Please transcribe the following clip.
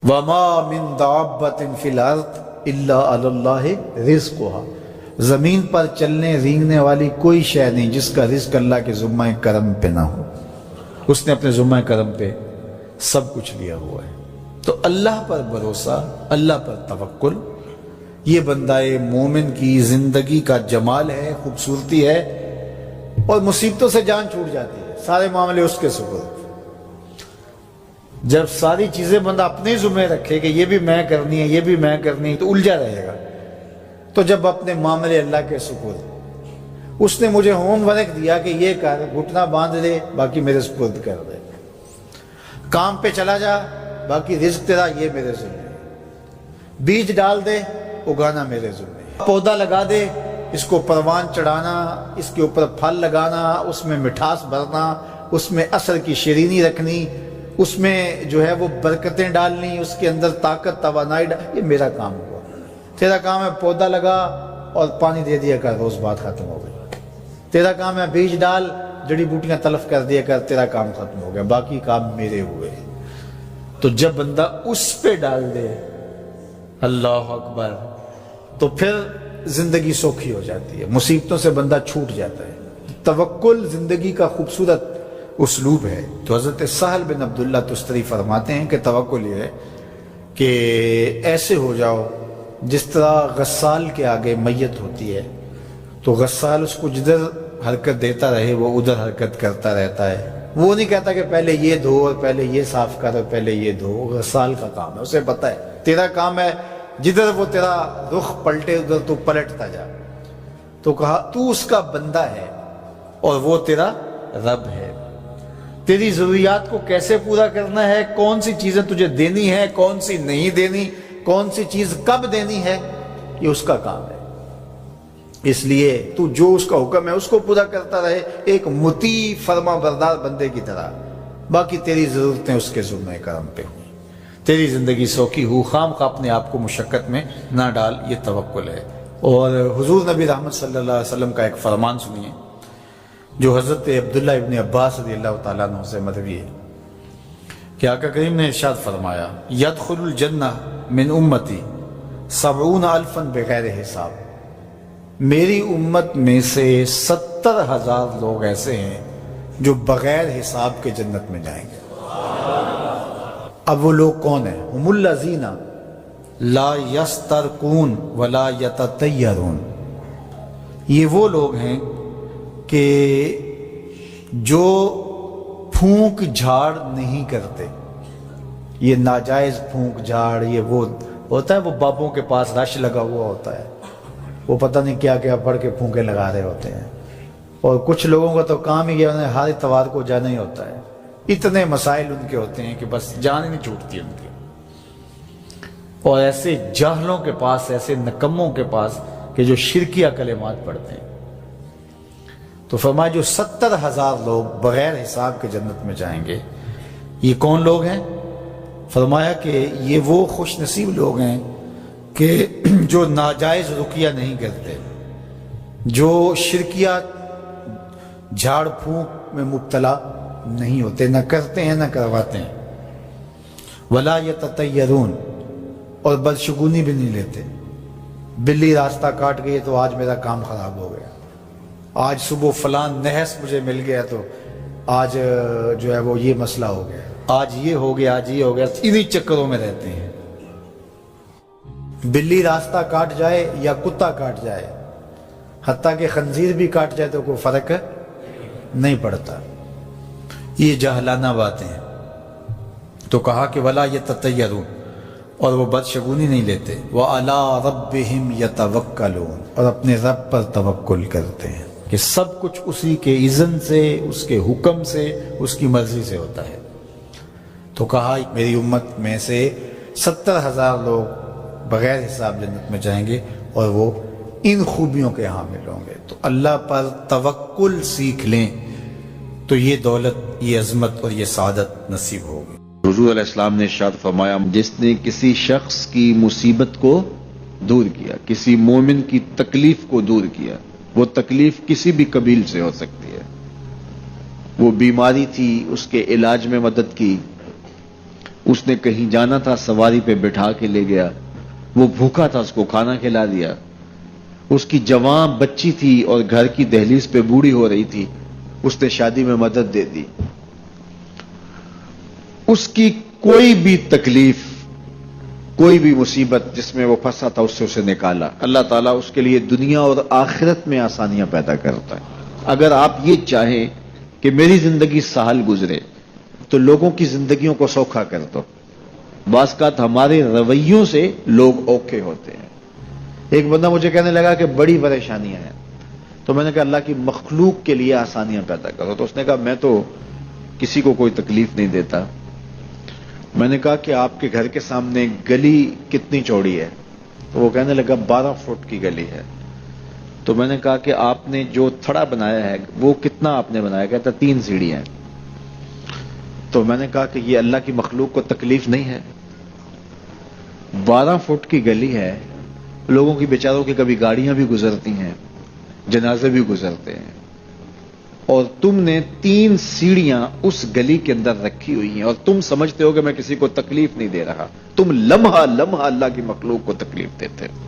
وما من دابۃ فی الارض الا علی اللہ رزقها، زمین پر چلنے رینگنے والی کوئی شے نہیں جس کا رزق اللہ کے ذمہ کرم پہ نہ ہو، اس نے اپنے ذمہ کرم پہ سب کچھ لیا ہوا ہے۔ تو اللہ پر بھروسہ، اللہ پر توکل، یہ بندہ مومن کی زندگی کا جمال ہے، خوبصورتی ہے، اور مصیبتوں سے جان چھوٹ جاتی ہے، سارے معاملے اس کے سپرد۔ جب ساری چیزیں بندہ اپنے ذمہ رکھے کہ یہ بھی میں کرنی ہے، یہ بھی میں کرنی ہے، تو الجھا رہے گا۔ تو جب اپنے معاملے اللہ کے سپرد، اس نے مجھے ہوم ورک دیا کہ یہ کر، گھٹنا باندھ دے، باقی میرے سپرد کر دے، کام پہ چلا جا، باقی رزق تیرا، یہ میرے ذمہ ہے، بیج ڈال دے، اگانا میرے ذمہ ہے، پودا لگا دے، اس کو پروان چڑھانا، اس کے اوپر پھل لگانا، اس میں مٹھاس بھرنا، اس میں اثر کی شیرینی رکھنی، اس میں جو ہے وہ برکتیں ڈالنی، اس کے اندر طاقت توانائی یہ میرا کام ہوا۔ تیرا کام ہے پودا لگا اور پانی دے دیا کر، روز بات ختم ہو گئی۔ تیرا کام ہے بیج ڈال، جڑی بوٹیاں تلف کر دیا کر، تیرا کام ختم ہو گیا، باقی کام میرے ہوئے۔ تو جب بندہ اس پہ ڈال دے، اللہ اکبر، تو پھر زندگی سوکھی ہو جاتی ہے، مصیبتوں سے بندہ چھوٹ جاتا ہے۔ توکل زندگی کا خوبصورت اسلوب ہے۔ تو حضرت سہل بن عبداللہ تستری فرماتے ہیں کہ توکل یہ ہے کہ ایسے ہو جاؤ جس طرح غسال کے آگے میت ہوتی ہے تو غسال اس کو جدھر حرکت دیتا رہے وہ ادھر حرکت کرتا رہتا ہے، وہ نہیں کہتا کہ پہلے یہ دھو اور پہلے یہ صاف کر اور پہلے یہ دھو۔ غسال کا کام ہے، اسے پتہ ہے تیرا کام ہے جدھر وہ تیرا رخ پلٹے ادھر تو پلٹتا جا۔ تو کہا تو اس کا بندہ ہے اور وہ تیرا رب ہے، تیری ضروریات کو کیسے پورا کرنا ہے، کون سی چیزیں تجھے دینی ہے، کون سی نہیں دینی، کون سی چیز کب دینی ہے، یہ اس کا کام ہے۔ اس لیے تو جو اس کا حکم ہے اس کو پورا کرتا رہے، ایک مطیع فرما بردار بندے کی طرح، باقی تیری ضرورتیں اس کے ذمہ کرم پہ ہوں، تیری زندگی سوکھی ہو، خام خواہ اپنے آپ کو مشقت میں نہ ڈال، یہ توکل ہے۔ اور حضور نبی رحمت صلی اللہ علیہ وسلم کا ایک فرمان سنیے جو حضرت عبداللہ ابن عباس رضی اللہ تعالیٰ عنہ سے مروی ہے کہ آقا کریم نے ارشاد فرمایا، یدخل الجنہ من امتی 70,000 بغیر حساب، میری امت میں سے 70,000 لوگ ایسے ہیں جو بغیر حساب کے جنت میں جائیں گے۔ اب وہ لوگ کون ہیں؟ ہم الذین لا یسترقون ولا یتطیرون، یہ وہ لوگ ہیں کہ جو پھونک جھاڑ نہیں کرتے۔ یہ ناجائز پھونک جھاڑ، یہ وہ ہوتا ہے، وہ بابوں کے پاس رش لگا ہوا ہوتا ہے، وہ پتہ نہیں کیا کیا پڑھ کے پھونکے لگا رہے ہوتے ہیں، اور کچھ لوگوں کا تو کام ہی انہیں ہر اتوار کو جانا ہی ہوتا ہے، اتنے مسائل ان کے ہوتے ہیں کہ بس جان ہی نہیں چھوٹتی ان کی۔ اور ایسے جاہلوں کے پاس، ایسے نکموں کے پاس کہ جو شرکیہ کلمات پڑھتے ہیں۔ تو فرمایا جو 70,000 لوگ بغیر حساب کے جنت میں جائیں گے، یہ کون لوگ ہیں؟ فرمایا کہ یہ وہ خوش نصیب لوگ ہیں کہ جو ناجائز رقیہ نہیں کرتے، جو شرکیہ جھاڑ پھونک میں مبتلا نہیں ہوتے، نہ کرتے ہیں نہ کرواتے ہیں۔ ولا یتطیرون، اور بدشگونی بھی نہیں لیتے۔ بلی راستہ کاٹ گئی تو آج میرا کام خراب ہو گیا، آج صبح فلان نحس مجھے مل گیا تو آج جو ہے وہ یہ مسئلہ ہو گیا، آج یہ ہو گیا، آج یہ ہو گیا، انہی چکروں میں رہتے ہیں۔ بلی راستہ کاٹ جائے یا کتا کاٹ جائے، حتیٰ کہ خنزیر بھی کاٹ جائے تو کوئی فرق نہیں پڑتا۔ یہ جاہلانہ باتیں ہیں۔ تو کہا کہ ولا یتطیرون، اور وہ بدشگونی نہیں لیتے، وَعَلَىٰ رَبِّهِمْ يَتَوَكَّلُونَ، اور اپنے رب پر توکل کرتے ہیں کہ سب کچھ اسی کے اذن سے، اس کے حکم سے، اس کی مرضی سے ہوتا ہے۔ تو کہا میری امت میں سے 70,000 لوگ بغیر حساب جنت میں جائیں گے اور وہ ان خوبیوں کے حامل ہوں گے۔ تو اللہ پر توکل سیکھ لیں تو یہ دولت، یہ عظمت اور یہ سعادت نصیب ہوگی۔ حضور علیہ السلام نے ارشاد فرمایا، جس نے کسی شخص کی مصیبت کو دور کیا، کسی مومن کی تکلیف کو دور کیا، وہ تکلیف کسی بھی قبیل سے ہو سکتی ہے، وہ بیماری تھی، اس کے علاج میں مدد کی، اس نے کہیں جانا تھا، سواری پہ بٹھا کے لے گیا، وہ بھوکا تھا، اس کو کھانا کھلا دیا۔ اس کی جوان بچی تھی اور گھر کی دہلیز پہ بوڑھی ہو رہی تھی، اس نے شادی میں مدد دے دی۔ اس کی کوئی بھی تکلیف، کوئی بھی مصیبت جس میں وہ پھنسا تھا، اس سے اسے نکالا۔ اللہ تعالیٰ اس کے لیے دنیا اور آخرت میں آسانیاں پیدا کرتا ہے۔ اگر آپ یہ چاہیں کہ میری زندگی سہل گزرے تو لوگوں کی زندگیوں کو سوکھا کر دو۔ بعض اوقات ہمارے رویوں سے لوگ اوکھے ہوتے ہیں۔ ایک بندہ مجھے کہنے لگا کہ بڑی پریشانیاں ہیں، تو میں نے کہا اللہ کی مخلوق کے لیے آسانیاں پیدا کرو۔ تو اس نے کہا میں تو کسی کو کوئی تکلیف نہیں دیتا۔ میں نے کہا کہ آپ کے گھر کے سامنے گلی کتنی چوڑی ہے؟ تو وہ کہنے لگا 12 فٹ کی گلی ہے۔ تو میں نے کہا کہ آپ نے جو تھڑا بنایا ہے وہ کتنا آپ نے بنایا؟ کہتا 3 سیڑھیاں ہیں۔ تو میں نے کہا کہ یہ اللہ کی مخلوق کو تکلیف نہیں ہے؟ 12 فٹ کی گلی ہے، لوگوں کی بیچاروں کی کبھی گاڑیاں بھی گزرتی ہیں، جنازے بھی گزرتے ہیں، اور تم نے 3 سیڑھیاں اس گلی کے اندر رکھی ہوئی ہیں، اور تم سمجھتے ہو کہ میں کسی کو تکلیف نہیں دے رہا، تم لمحہ لمحہ اللہ کی مخلوق کو تکلیف دیتے ہو۔